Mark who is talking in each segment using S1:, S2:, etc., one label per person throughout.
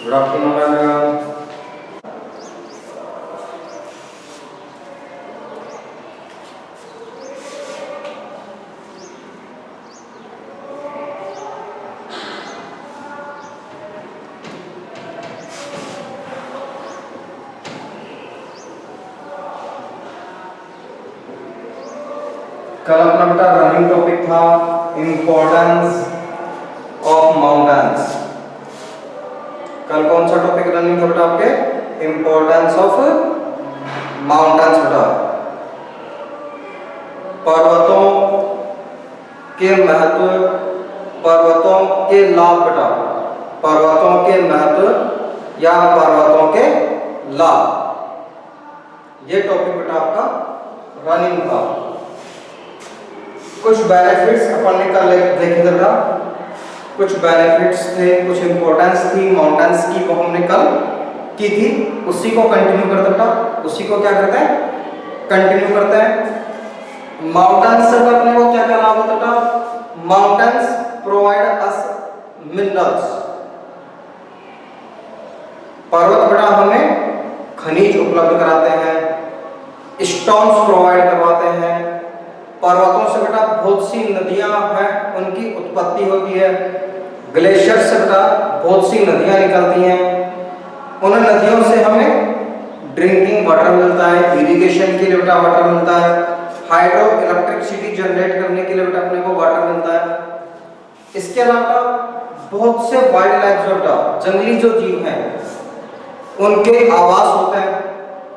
S1: Good afternoon everyone. कल अपना बेटा रनिंग टॉपिक था इम्पोर्टेंस ऑफ माउंटेन्स। कल कौन सा टॉपिक रनिंग था बेटा आपके? इम्पोर्टेंस ऑफ माउंटेन्स बेटा। पर्वतों के महत्व, पर्वतों के लाभ बेटा, पर्वतों के महत्व या पर्वतों के लाभ, ये टॉपिक बेटा आपका रनिंग था। कुछ बेनिफिट्स अपन ने कल देखे थे बेटा, कुछ बेनिफिट्स थे, कुछ इंपॉर्टेंस थी माउंटेन्स की, वो हमने कल की थी। उसी को कंटिन्यू करते बेटा, उसी को क्या करते हैं? कंटिन्यू करते हैं। माउंटेन्स से अपने को क्या क्या लाभ होता बेटा? Mountains provide us minerals. पर्वत बेटा हमें खनिज उपलब्ध कराते हैं, स्टोन्स प्रोवाइड करवाते हैं। पर्वतों से बेटा बहुत सी नदियां हैं, उनकी उत्पत्ति होती है। ग्लेशियर से बेटा बहुत सी नदियां निकलती हैं, उन नदियों से हमें ड्रिंकिंग वाटर मिलता है, इरिगेशन के लिए बेटा वाटर मिलता है, हाइड्रो इलेक्ट्रिसिटी जनरेट करने के लिए बेटा अपने को वाटर मिलता है। इसके अलावा बहुत से वाइल्ड लाइफ जो बेटा जंगली जो जीव हैं उनके आवास होते हैं,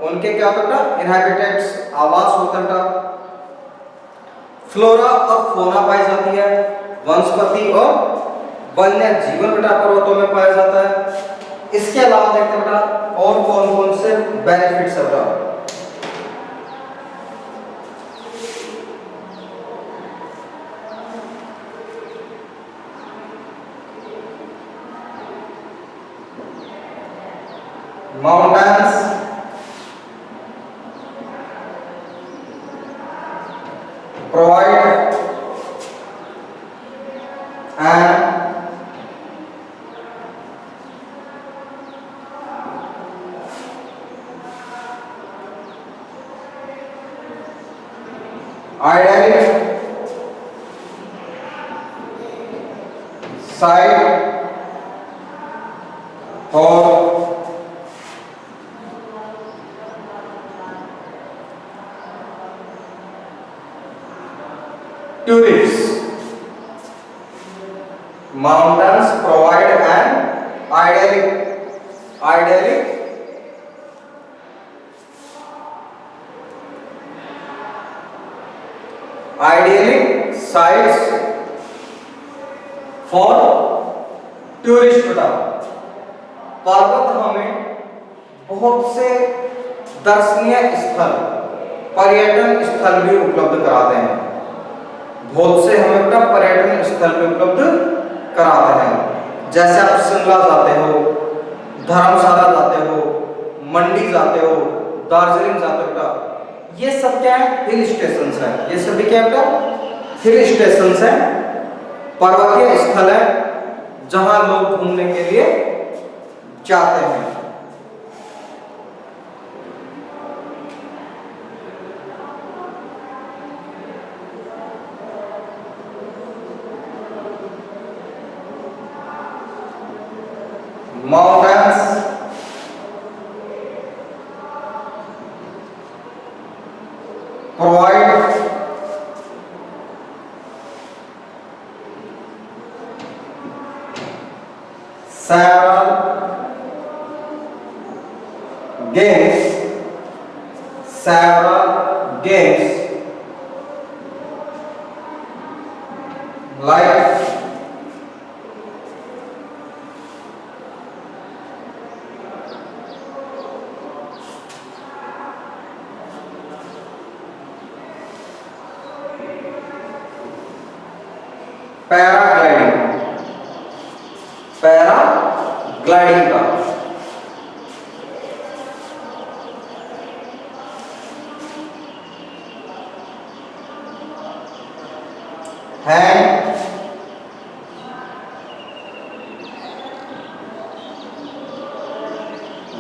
S1: उनके क्या होता है? इनहैबिटेट्स, आवास होते हैं बेटा। फ्लोरा और फौना पाई जाती है, वनस्पति और वन्य जीवन बेटा पर्वतों में पाया जाता है। इसके अलावा देखते हैं बेटा और कौन कौन से बेनिफिट्स है बेटा। Mountains provide an idyllic site for tourists. Mountains provide an idyllic sites for tourist बेटा। पर्वत हमें बहुत से दर्शनीय स्थल, पर्यटन स्थल भी उपलब्ध कराते हैं, बहुत से हमें बेटा पर्यटन स्थल पे उपलब्ध कराते हैं। जैसे आप शिमला जाते हो, धर्मशाला जाते हो, मंडी जाते हो, दार्जिलिंग जाते हो बेटा, ये सब क्या है? हिल स्टेशंस है। ये सभी क्या है बेटा? हिल स्टेशंस है, पर्वतीय स्थल है जहां लोग घूमने के लिए जाते हैं। Mountains provide several games like paragliding का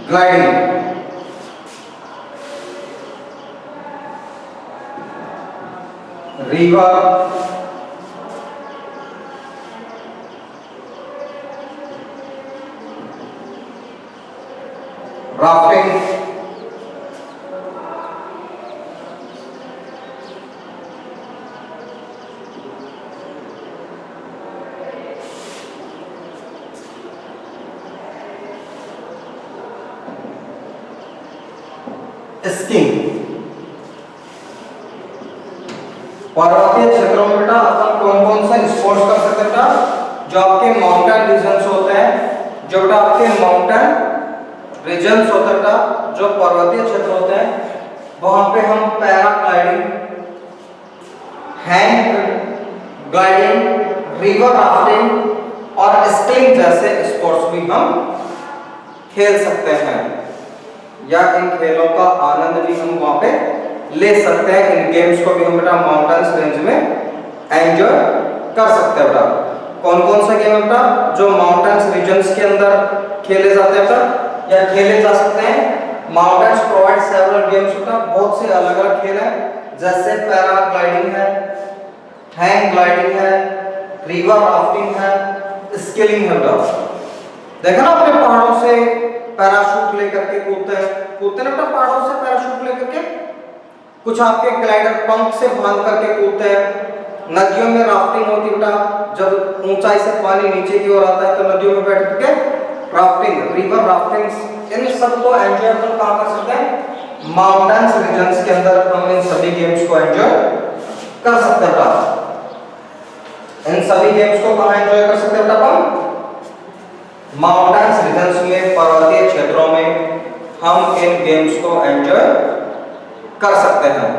S1: ग्लाइडिंग, रिवर, राफ्टिंग, स्कीइंग। पर्वतीय क्षेत्रों में बेटा अपन कौन कौन सा स्पोर्ट्स कर सकते हैं बेटा? जो आपके माउंटेन रीजन्स होते हैं, जो बेटा आपके माउंटेन रीजन्स होते हैं बेटा, जो पर्वतीय क्षेत्र होते हैं, वहां पे हम paragliding, hang gliding, river rafting और स्कीइंग जैसे स्पोर्ट्स भी हम खेल सकते हैं, या इन खेलों का आनंद भी हम वहां पे ले सकते हैं। इन गेम्स को भी हम बेटा माउंटेन्स रेंज में एंजॉय कर सकते हैं बेटा। कौन कौन सा गेम है बेटा जो माउंटेन्स रीजन्स के अंदर खेले जाते हैं बेटा या खेले जा सकते हैं? माउंटेन्स प्रोवाइड सेवरल गेम्स बेटा, बहुत से अलग अलग खेल हैं, जैसे पैराग्लाइडिंग है, हैंग ग्लाइडिंग है, रिवर राफ्टिंग है, स्कीइंग है बेटा। देखा ना अपने पहाड़ों से पैराशूट लेकर के कूदते हैं ना बेटा, पहाड़ों से पैराशूट लेकर के, कुछ आपके ग्लाइडर पंख से बांध करके कूदते हैं। नदियों में राफ्टिंग होती है बेटा, जब ऊंचाई से पानी नीचे की ओर आता है तो नदियों में बैठ के राफ्टिंग, रिवर राफ्टिंग, इन सब को एंजॉय अपन कहां कर सकते हैं? माउंटेन्स रीजन्स के अंदर हम इन सभी गेम्स को एंजॉय कर सकते हैं बेटा। इन सभी गेम्स को कहां एंजॉय कर सकते हैं बेटा अपन? माउंटेन्स रीजन्स में, पर्वतीय क्षेत्रों में हम इन गेम्स को एंजॉय कर सकते हैं।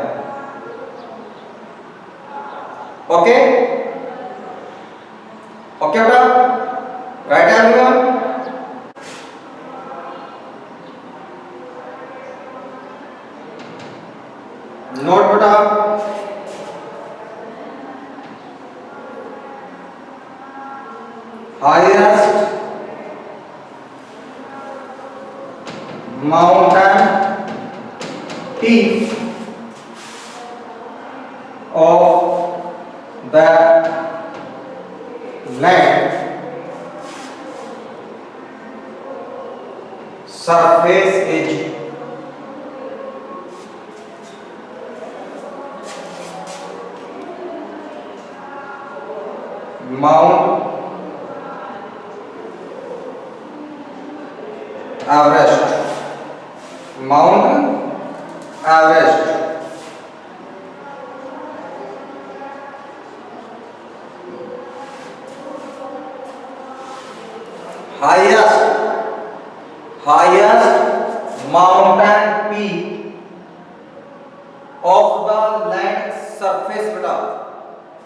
S1: ओके ओके बेटा, राइट एवरीवन? नोट बेटा, highest mountain peak of the land surface is Mount Everest. Mount Everest. Highest mountain peak of the land surface बेटा,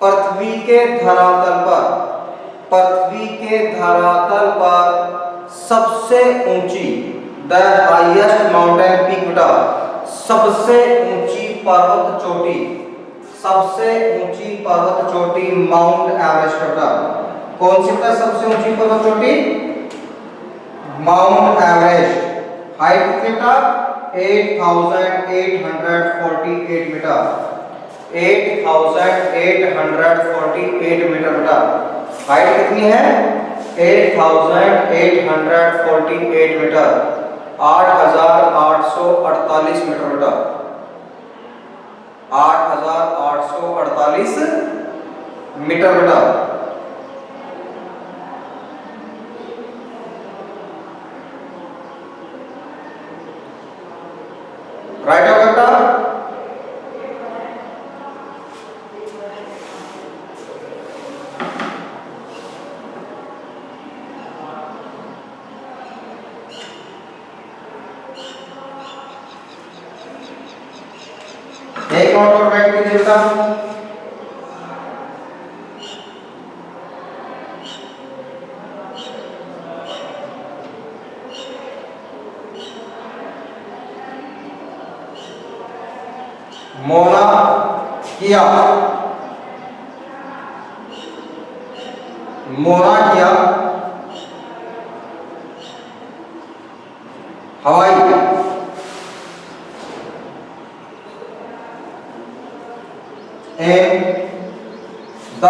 S1: पृथ्वी के धरातल पर, पृथ्वी के धरातल पर सबसे ऊंची, द हाईएस्ट माउंटेन पीक बेटा, सबसे ऊंची पर्वत चोटी, सबसे ऊंची पर्वत चोटी माउंट एवरेस्ट बेटा। कौन सी बेटा सबसे ऊंची पर्वत चोटी? Mount Everest. हाइट कितना? 8848 मीटर, 8848 मीटर बेटा। हाइट कितनी है? 8848 मीटर, 8848 मीटर बेटा, 8848 मीटर बेटा। राइट हो बेटा? एक और राइट कीजिए बेटा। मोना किया, Mauna Kea Hawaii the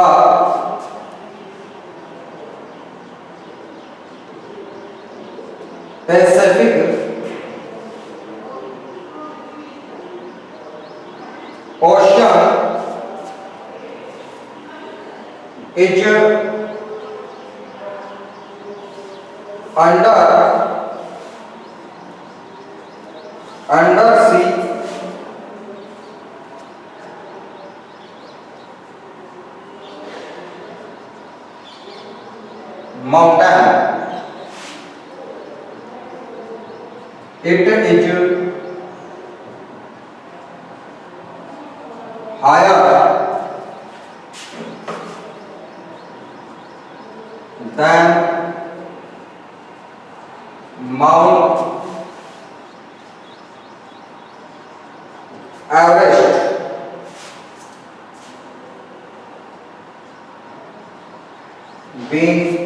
S1: Pacific Ocean is under sea mountain. It is higher than Mount Everest. Being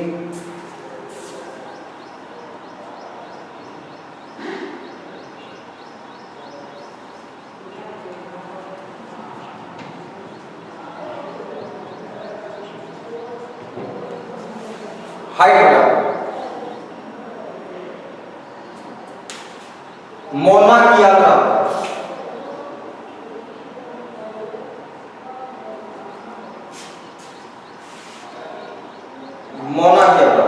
S1: height Mauna Kea था मोना किया था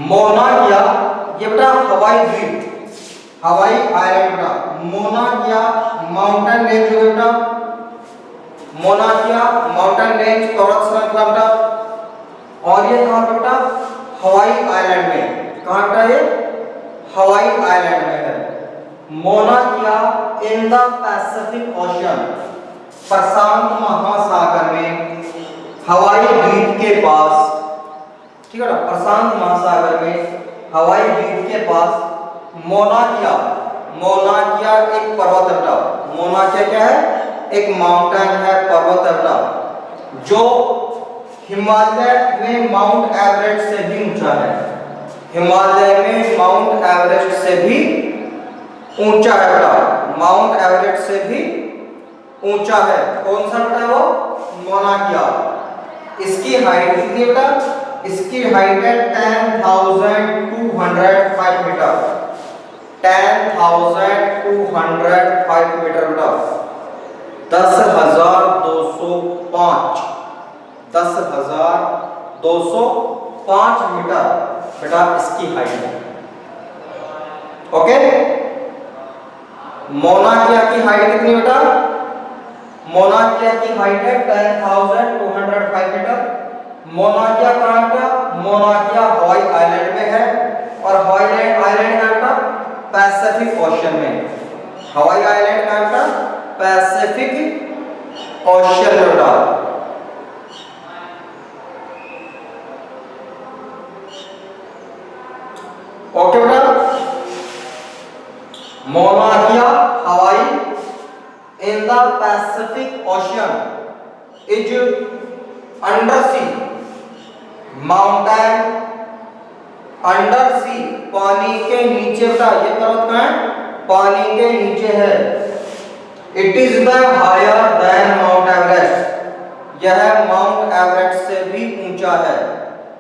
S1: मोना किया ये बेटा हवाई द्वीप हवाई आइलैंड बेटा मोना किया माउंटेन रेंज हो बेटा मोना किया माउंटेन रेंज पर्वत श्रृंखला बेटा और ये कहां पे बेटा हवाई आइलैंड में कहां बेटा ये हवाई आइलैंड में है मोना किया इन द पैसिफिक ओशन प्रशांत महासागर में हवाई द्वीप के पास ठीक है ना प्रशांत महासागर में हवाई द्वीप के पास मोना किया एक पर्वत है मोना क्या है एक माउंटेन है पर्वत है जो हिमालय में माउंट एवरेस्ट से भी ऊंचा है हिमालय में माउंट एवरेस्ट से भी ऊंचा है बेटा माउंट एवरेस्ट से भी ऊंचा है कौन सा बेटा वो मोना किया इसकी हाइट कितनी बेटा इसकी हाइट है 10,205 मीटर 10,205 मीटर बेटा 10,205 10,205 मीटर बेटा इसकी हाइट है ओके मोना किया की हाइट कितनी बेटा मोना किया की हाइट है 10,205 मीटर मोना किया कहां का मोना किया हवाई आइलैंड में है और हवाई आइलैंड कहां का पैसिफिक ओशन में हवाई आइलैंड कहां का पैसिफिक ओशन में बेटा ओके बेटा Mauna Kea Hawaii in the Pacific Ocean is under sea mountain under sea पानी के नीचे बेटा ये पर्वत कहां है पानी के नीचे है it is the higher than Mount Everest यह माउंट एवरेस्ट से भी ऊंचा है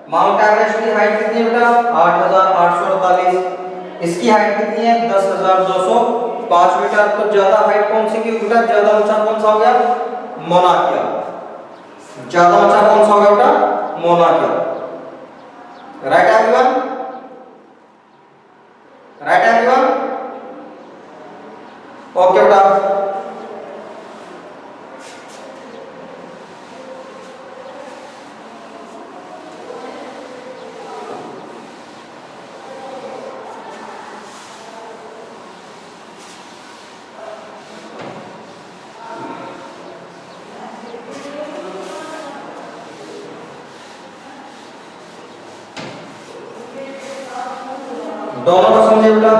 S1: माउंट एवरेस्ट की हाइट कितनी बेटा 8,848 इसकी हाइट कितनी है 10,205 मीटर तो ज्यादा हाइट कौन सी की बेटा ज्यादा ऊंचा कौन सा हो गया मोना किया ज्यादा ऊंचा कौन सा हो गया बेटा मोना किया राइट एवरीवन ओके बेटा दोनों को समझे बेटा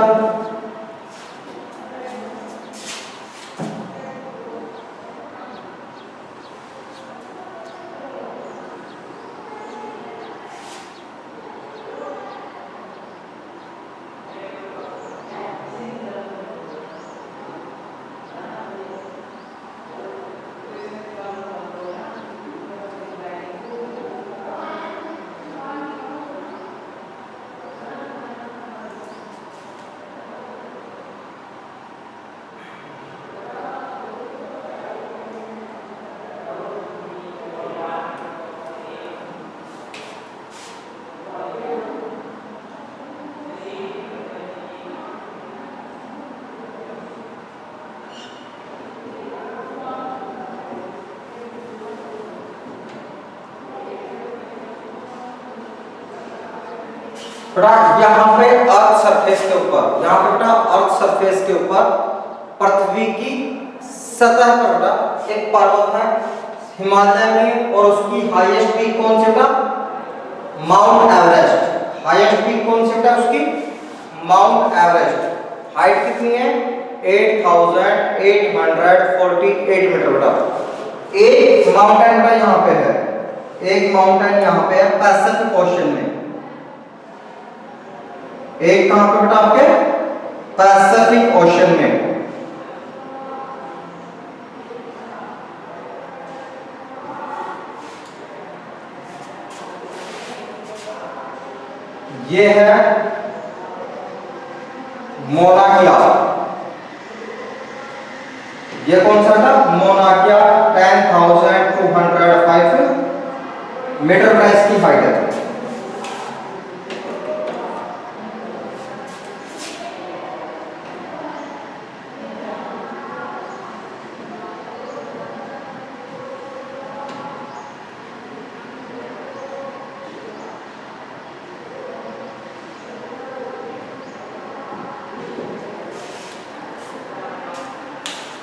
S1: बेटा यहाँ पे अर्थ सरफेस के ऊपर, यहाँ पे बेटा अर्थ सरफेस के ऊपर पृथ्वी की सतह पर बेटा एक पर्वत है हिमालय में, और उसकी हाईएस्ट पीक कौन सी बेटा? Mount Everest. हाईएस्ट पीक कौन सी बेटा उसकी? Mount Everest. हाइट कितनी है? 8848 मीटर बेटा। एक माउंटेन बेटा यहाँ पे है, एक माउंटेन यहाँ पे है पैसिफिक ओशन में। एक कहां पे बेटा? आपके पैसिफिक ओशन में। ये है मोना किया। ये कौन सा था? मोना किया 10,205 मीटर पर इसकी हाइट है।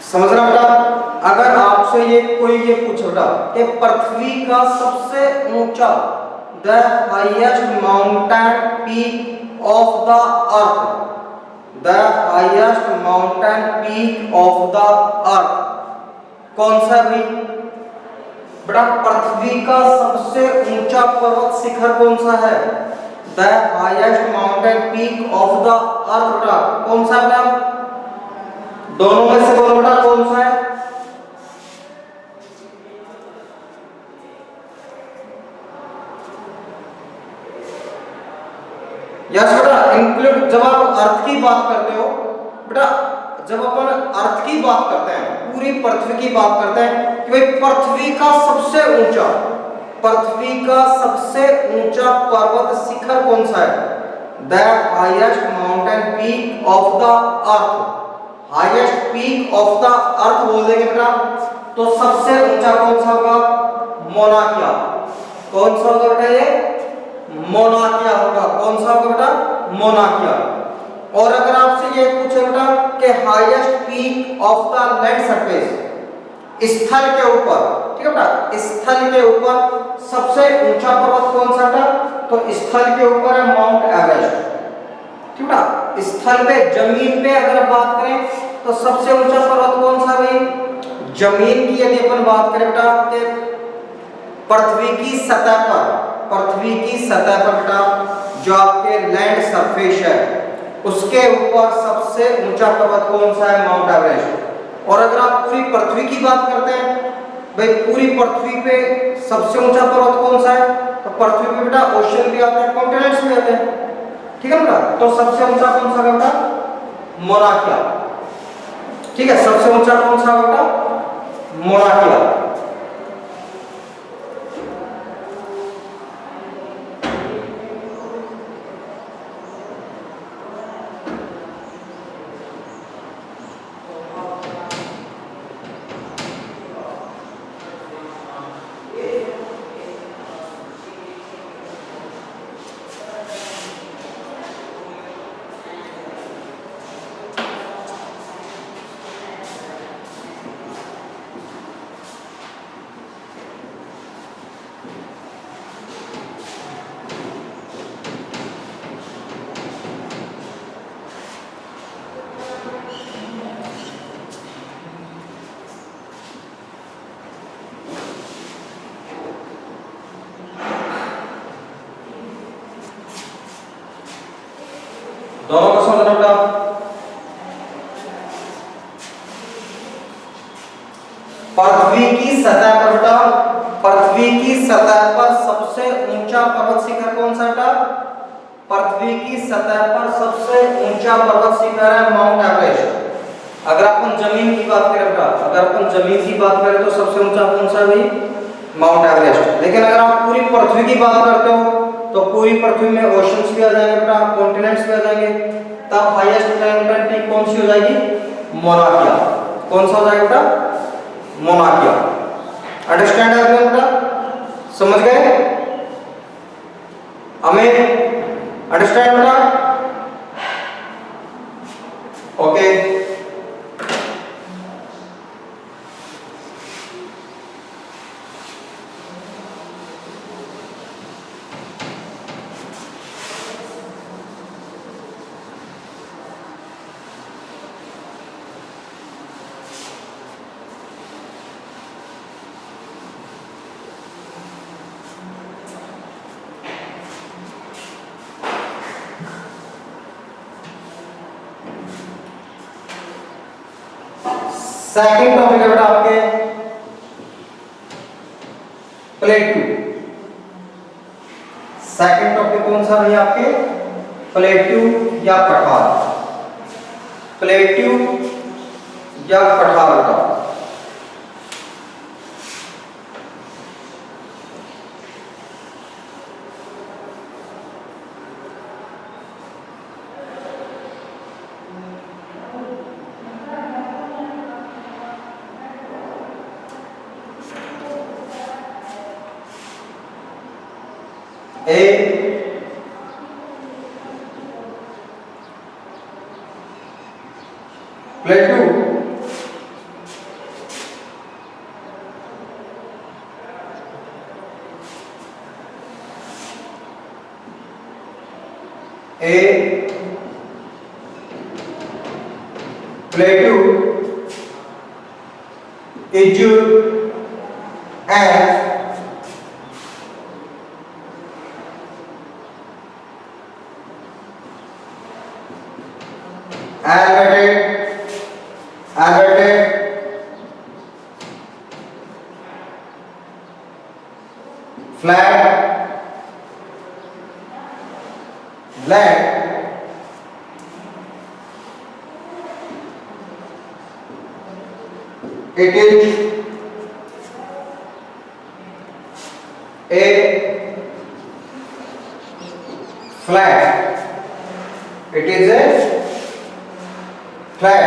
S1: समझ रहा बेटा? अगर आपसे ये कोई ये पूछेगा कि पृथ्वी का सबसे ऊंचा, the highest mountain peak of the earth, the highest mountain peak of the earth कौन सा भी? बेटा पृथ्वी का सबसे ऊंचा पर्वत शिखर कौन सा है? The highest mountain peak of the earth बेटा कौन सा बेटा? दोनों में से बोलो बेटा कौन सा है? यस बेटा इंक्लूड। जब आप अर्थ की बात करते हो बेटा, जब अपन अर्थ की बात करते हैं, पूरी पृथ्वी की बात करते हैं कि भाई पृथ्वी का सबसे ऊंचा, पृथ्वी का सबसे ऊंचा पर्वत शिखर कौन सा है? The highest mountain peak of the earth. Highest peak of the earth बोल देंगे बेटा तो सबसे ऊंचा कौन सा होगा? मोना किया। कौन सा होगा बेटा? ये मोना किया होगा। कौन सा होगा बेटा? मोना किया। और अगर आपसे ये पूछे बेटा कि highest peak of the land surface, स्थल के ऊपर, ठीक है बेटा, स्थल के ऊपर सबसे ऊंचा पर्वत कौन सा था? तो स्थल के ऊपर है माउंट एवरेस्ट। ठीक है, स्थल पे जमीन पे अगर बात करें तो सबसे ऊंचा पर्वत कौन सा भाई? जमीन की यदि अपन बात करें बेटा कि पृथ्वी की सतह पर, पृथ्वी की सतह पर बेटा जो आपके लैंड सरफेस है उसके ऊपर सबसे ऊंचा पर्वत कौन सा है? Mount Everest. और अगर आप पूरी पृथ्वी की बात करते हैं भाई, पूरी पृथ्वी पे सबसे ऊंचा पर्वत कौन सा है? तो पृथ्वी पे बेटा ओशन भी आते हैं, कॉन्टिनेंट्स भी आते हैं, ठीक है बेटा। तो सबसे ऊंचा कौन सा बेटा? मोना किया। ठीक है, सबसे ऊंचा कौन सा बेटा? मोना किया। दोनों को समझना बेटा। पृथ्वी की सतह पर बेटा, पृथ्वी की सतह पर सबसे ऊंचा पर्वत शिखर कौन सा बेटा? पृथ्वी की सतह पर सबसे ऊंचा पर्वत शिखर है माउंट एवरेस्ट। अगर अपन जमीन की बात करें बेटा, अगर अपन जमीन की बात करें तो सबसे ऊंचा कौन सा भाई? Mount Everest. लेकिन अगर आप पूरी पृथ्वी की बात करते हो तो पूरी पृथ्वी में ओशंस भी आ जाएंगे बेटा, कॉन्टिनेंट्स भी आ जाएंगे, तब हाईएस्ट माउंटेन पीक कौन सी हो जाएगी? मोना किया। कौन सा हो जाएगा बेटा? मोना किया। अंडरस्टैंड है आपने बेटा? समझ गए? हमें अंडरस्टैंड सेकंड टॉपिक है बेटा आपके प्लेट्यू। सेकंड टॉपिक कौन सा है आपके? प्लेट्यू या पठार। प्लेट्यू या पठार बेटा। A plateau a plateau is an flat land it is a flat, it is a flat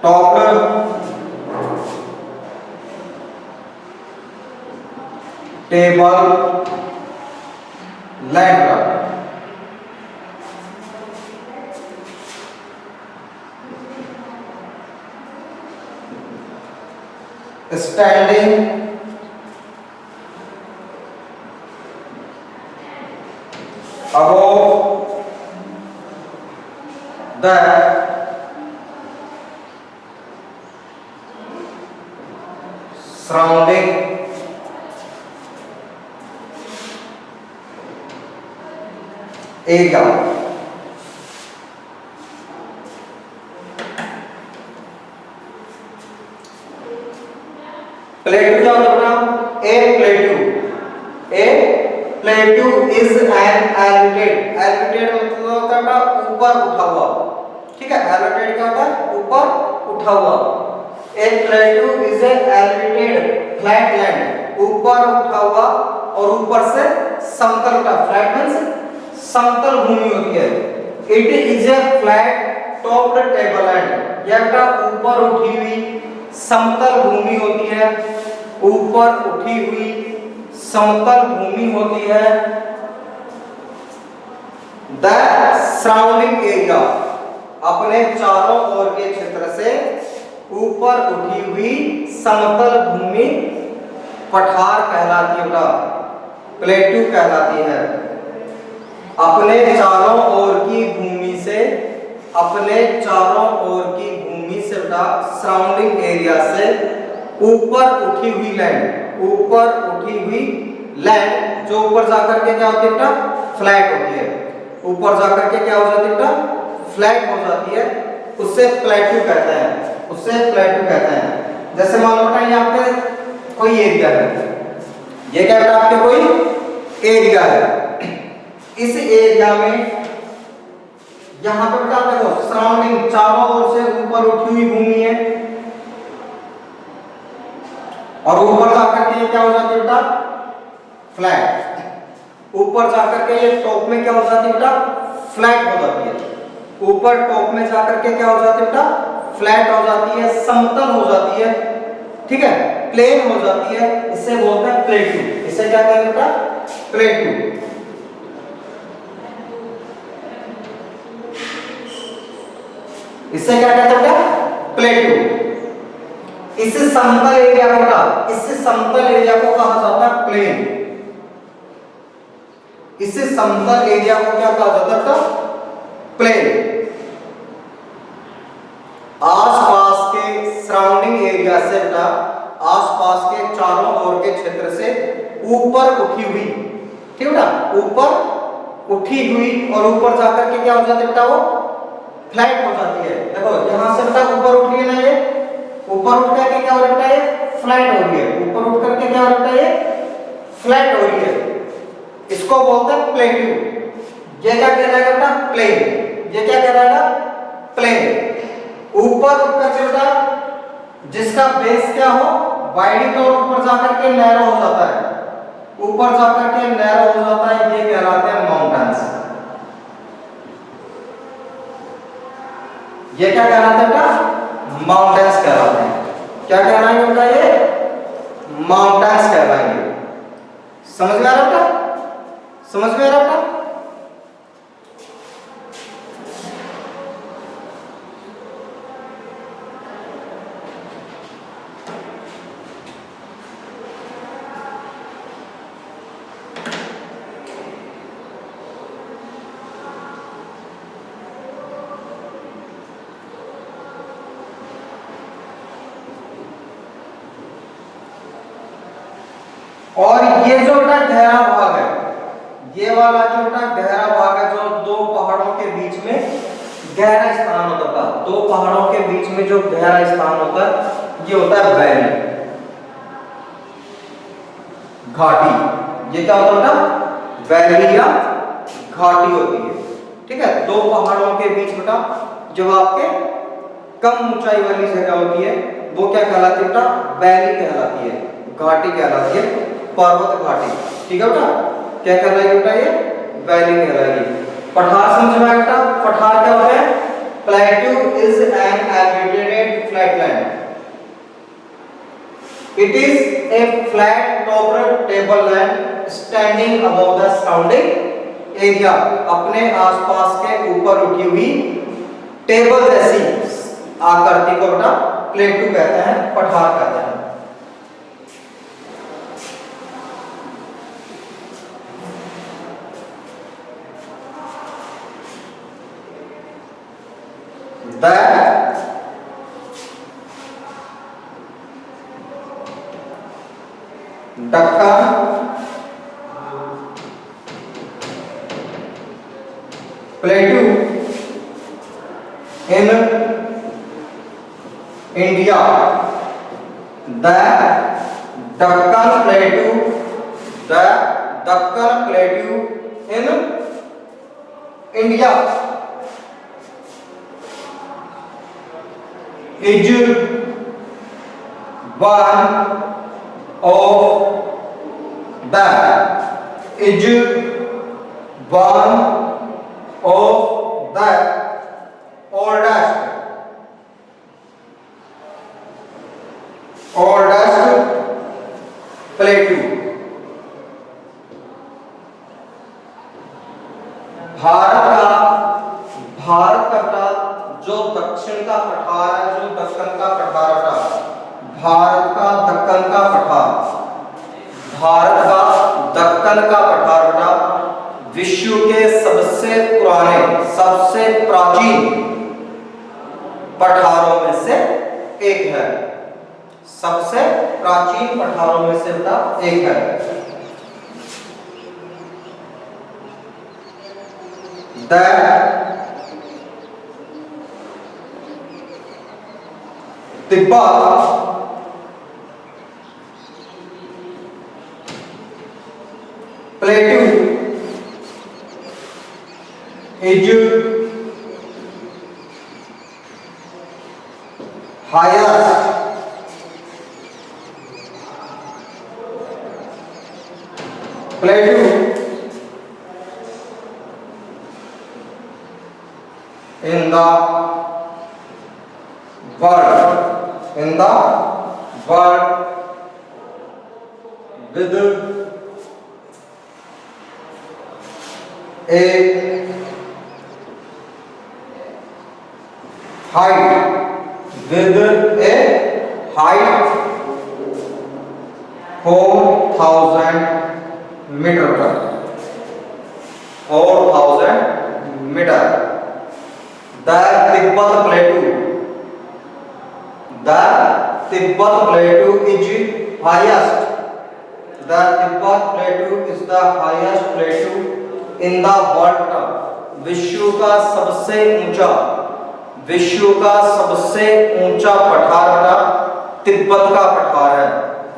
S1: topped table land standing above the surrounding area। Plateau क्या होता है? A plateau is an elevated. Elevated मतलब होता है ऊपर उठा हुआ, ठीक है। एलिवेटेड क्या होता है? ऊपर उठा हुआ। A plateau is a elevated flat land, ऊपर उठा हुआ और ऊपर से समतल का। फ्लैट मींस समतल भूमि होती है। It is a flat topped table land, यह ऊपर उठी हुई समतल भूमि होती है। ऊपर उठी हुई समतल भूमि होती है। द सराउंडिंग एरिया, अपने चारों ओर के क्षेत्र से ऊपर उठी हुई समतल भूमि पठार कहलाती है, प्लेट्यू कहलाती है। अपने चारों ओर की भूमि से, अपने चारों ओर की भूमि से सराउंडिंग एरिया से ऊपर उठी हुई लैंड, ऊपर उठी हुई लैंड जो ऊपर जाकर के क्या होती है? फ्लैट होती है। ऊपर जाकर के क्या हो जाती है? फ्लैट हो जाती है, उससे प्लेट्यू कहते हैं, उससे प्लेट्यू कहते हैं। जैसे मान लो बेटा ये आपके कोई एरिया है, ये क्या बेटा आपके कोई एरिया है। इस एरिया में यहां पे बेटा देखो सराउंडिंग चारों ओर से ऊपर उठी हुई भूमि है और ऊपर जाकर के क्या हो जाती है बेटा? फ्लैट। ऊपर जाकर के ये टॉप में क्या हो जाती है बेटा? फ्लैट हो जाती है। ऊपर टॉप में जाकर के क्या हो जाती है बेटा? फ्लैट हो जाती है, समतल हो जाती है, ठीक है, प्लेन हो जाती है। इसे बोलते हैं प्लेट्यू। इसे क्या कहते हैं बेटा? प्लेट्यू। इसे क्या कहते हैं बेटा? प्लेट्यू। इससे समतल एरिया को, इससे समतल एरिया को कहा जाता है प्लेन। इससे समतल एरिया को क्या कहा जाता है? प्लेन। आसपास के सराउंडिंग एरिया से बेटा, आसपास के चारों ओर के क्षेत्र से ऊपर उठी हुई ठीक बेटा, ऊपर उठी हुई और ऊपर जाकर के क्या हो जाती है बेटा, वो फ्लैट हो जाती है। देखो यहां से बेटा ऊपर उठ रही है ना, ये ऊपर उठ करके क्या हो रहा है, ये फ्लैट हो रही है। ऊपर उठ करके क्या हो रहा है, ये फ्लैट हो रही है। इसको बोलते हैं प्लेट्यू। ये क्या कहलाएगा बेटा, प्लेन। ये क्या कहलाएगा, प्लेन। ऊपर उठ करके बेटा जिसका बेस क्या हो, वाइडिंग और ऊपर जाकर के नैरो हो जाता है, ऊपर जाकर के नैरो हो जाता है, ये कहलाते हैं माउंटेन्स। ये क्या कहलाते हैं बेटा, माउंटेन्स कहलाते हैं। क्या कहलाएंगे बेटा, ये माउंटेन्स कहलाएंगे। समझ में आ रहा बेटा, समझ में आ रहा बेटा। और ये जो बेटा गहरा भाग है, ये वाला जो बेटा गहरा भाग है, जो दो पहाड़ों के बीच में गहरा स्थान होता है, दो पहाड़ों के बीच में जो गहरा स्थान होता है, ये होता है वैली, घाटी। ये क्या होता है, वैली या घाटी होती है। ठीक है, दो पहाड़ों के बीच बेटा जो आपके कम ऊंचाई वाली जगह होती है, वो क्या कहलाती है बेटा, वैली कहलाती है, घाटी कहलाती है, पर्वत घाटी। ठीक है बेटा, क्या कहलाएगी बेटा, ये वैली कहलाएगी। पठार समझ में आया बेटा, पठार क्या होता है, plateau is an elevated flatland. It is a flat topped tableland standing above the surrounding area. अपने आसपास के ऊपर उठी हुई टेबल जैसी आकृति को बेटा प्लेट्यू कहते हैं, पठार कहते हैं। The Deccan Plateau in India. The Deccan Plateau, the Deccan Plateau in India is one of the oldest plateau। Bharat का जो दक्षिण का पठार है, जो दक्कन का पठार है, भारत का दक्कन का पठार, भारत का दक्कन का पठार बेटा विश्व के सबसे पुराने, सबसे प्राचीन पठारों में से एक है, सबसे प्राचीन पठारों में से बेटा एक है। Tibet plateau is highest plateau in the world, in the world with a height, with a height 4,000 meter, 4,000 meter। The Tibbet Plateau, the Tibbet Plateau is highest, the Tibbet Plateau is the highest in the world, विश्व का सबसे ऊंचा, विश्व का सबसे ऊंचा पठार बेटा तिब्बत का पठार है।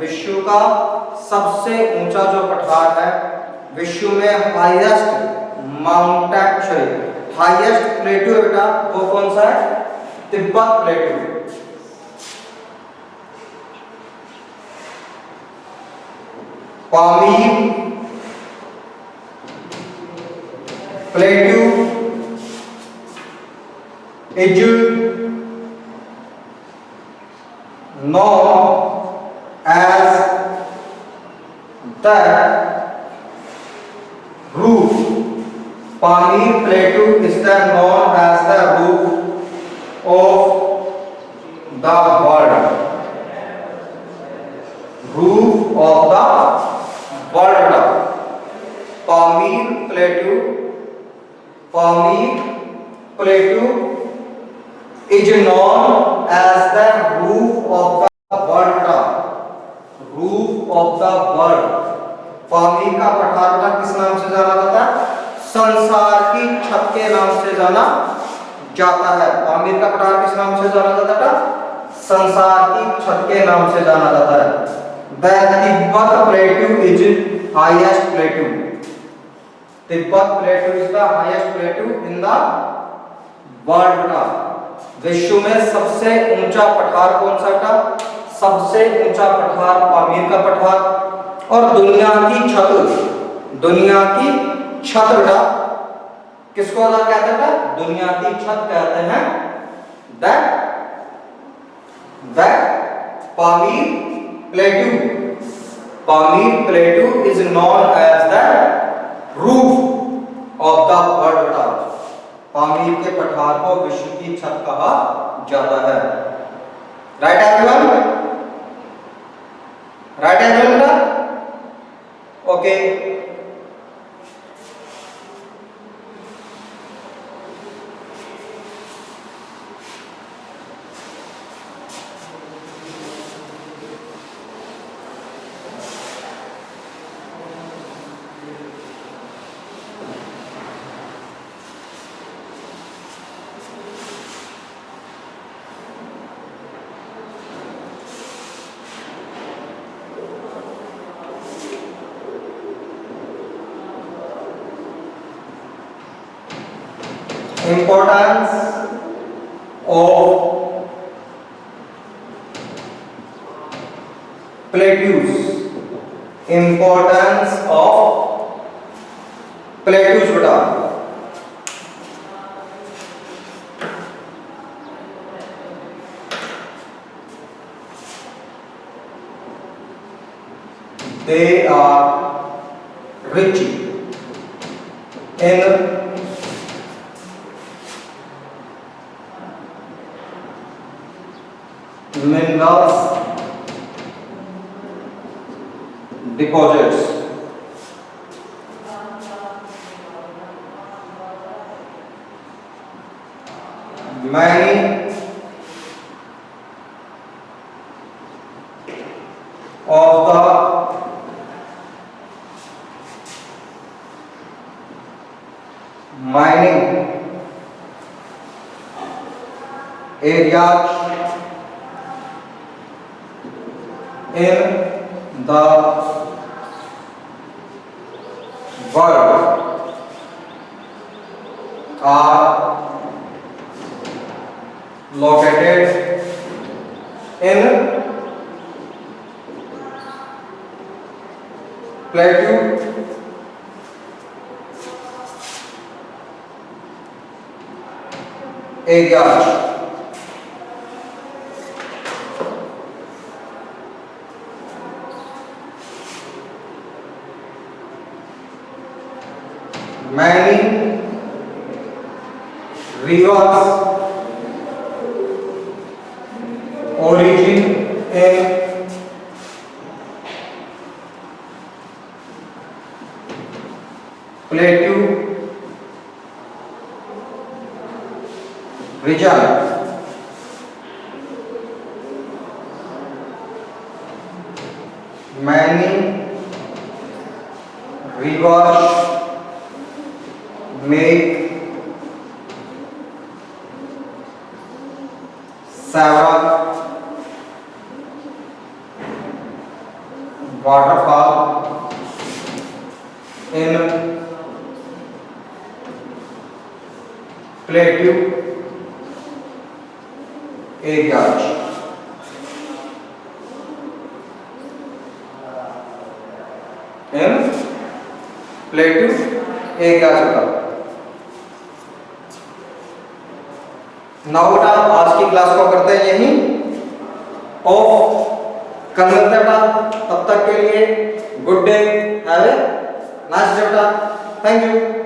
S1: विश्व का सबसे ऊंचा जो पठार है, विश्व में हाईएस्ट माउंटेन, सॉरी हाईएस्ट प्लेटू है बेटा, वो कौन सा है? Tibet प्लेटू। Pamir plateau is known as the roof. Pamir Plateau is known as the roof of the world. Roof of the world. Pamir Plateau, Pamir Plateau is known as the roof of the world. Roof of the world. Pamir का पठार बेटा किस नाम से जाना जाता है? संसार की छत के नाम से जाना जाता है। पामीर का पठार किस नाम से जाना जाता है? संसार की छत के नाम से जाना जाता है। The Tibbet Plateau is highest plateau. Tibbet Plateau is the highest plateau in the world बेटा। विश्व में सबसे ऊंचा पठार कौन सा था? सबसे ऊंचा पठार पामीर का पठार। और दुनिया की छत, दुनिया की छत बेटा किसको कहते हैं? दुनिया की छत कहते हैं Pamir plateau. Pamir plateau is known as the roof of the world बेटा। पामीर के पठार को विश्व की छत कहा जाता है। Right everyone? Right everyone? Okay. Importance of plateaus. Importance of plateaus बेटा। They are rich in minerals deposits. Many of the mining areas in the world are located in plateau areas. Many rivers origin in plateau region. Many rivers make several waterfall in plateau areas. In plateau areas होता। Now बेटा आज की class को करते हैं यहीं of. कल मिलते हैं बेटा, तब तक के लिए good day, have a nice day बेटा, थैंक यू।